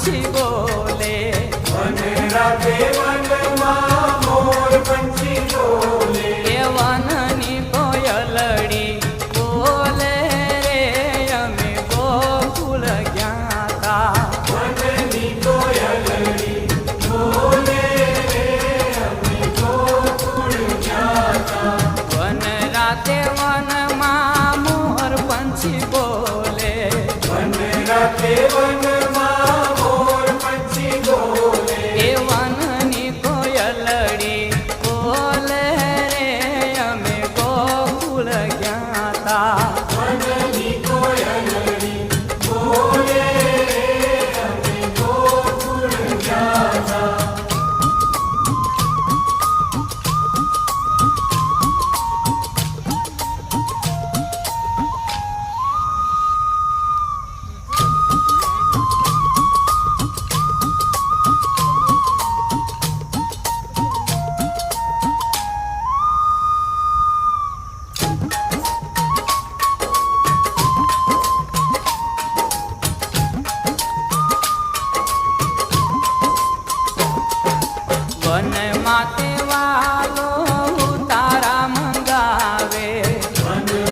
पंछी बोले। वन राते वन मां मोर पंछी बोले। ए वननी कोयलड़ी बोले रे अमे गोकुल ज्ञाता। वननी कोयलड़ी बोले रे अमे गोकुल ज्ञाता। वन राते वन मां मोर पंछी बोले। वन राते वन मां मोर पंछी बोले। ए वननी कोयलड़ी बोले रे अमे गोकुल ज्ञाता। वननी कोयलड़ी बोले रे अमे गोकुल ज्ञाता। वन